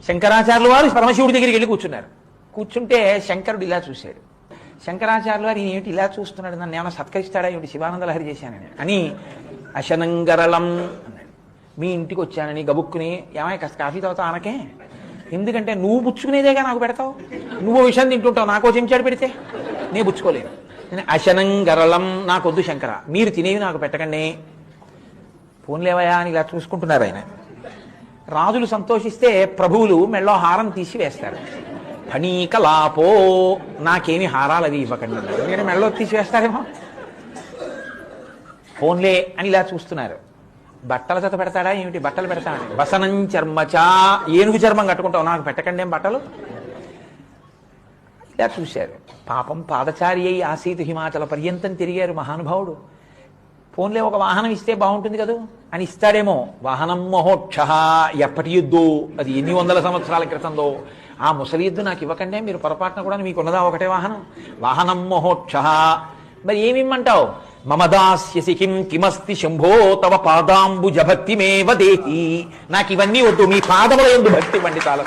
శంకరాచార్యులు వారు పరమశివుడి దగ్గరికి వెళ్ళి కూర్చున్నారు. కూర్చుంటే శంకరుడు ఇలా చూశాడు. శంకరాచార్యులు వారు ఏమిటి ఇలా చూస్తున్నాడు, నన్ను ఏమైనా సత్కరిస్తాడా, ఏమిటి శివానంద లహరి చేశానని అని అశనంగరళం అన్నాడు. మీ ఇంటికి వచ్చానని గబుక్కుని ఏమైనా కాస్త కాఫీ తాగుతావు అనకే, ఎందుకంటే నువ్వు పుచ్చుకునేదేగా నాకు పెడతావు, నువ్వు విషయం తింటుంటావు, నాకో చెంచాడు పెడితే నేను పుచ్చుకోలేను. నేను అశనంగరళం నాకొద్దు శంకర, మీరు తినేవి నాకు పెట్టకండి. ఫోన్లేవయా అని ఇలా చూసుకుంటున్నారు ఆయన. రాజులు సంతోషిస్తే ప్రభువులు మెళ్ళో హారం తీసి వేస్తారు. ఫణీకలాపో నాకేమి హారాలు అవి ఇవ్వకండి, ఎందుకంటే మెళ్ళో తీసి వేస్తారేమో. ఫోన్లే అని ఇలా చూస్తున్నారు. బట్టల జత పెడతాడా ఏమిటి, బట్టలు పెడతాడని. వసనం చర్మచా, ఏనుగు చర్మం కట్టుకుంటావు, నాకు పెట్టకండి ఏం బట్టలు. ఇలా చూశారు. పాపం పాదచారి అయి ఆసీతు హిమాచల పర్యంతం తిరిగారు మహానుభావుడు. ఫోన్లే ఒక వాహనం ఇస్తే బాగుంటుంది కదా అని ఇస్తాడేమో. వాహనం మహోక్ష, ఎప్పటి యుద్ధో, అది ఎన్ని వందల సంవత్సరాల క్రితందో. ఆ ముసలి యుద్ధం నాకు ఇవ్వకండి, మీరు పొరపాటున కూడా మీకున్నదా ఒకటే వాహనం. వాహనం మహోక్ష, మరి ఏమిమ్మంటావు. మమదాస్యసి కిం కిమస్తి శంభో తవ పాదాంబుజ భక్తిమేవ దేహి, నాకు ఇవన్నీ వద్దు, మీ పాదముల యందు భక్తి ఇవ్వండి చాలా.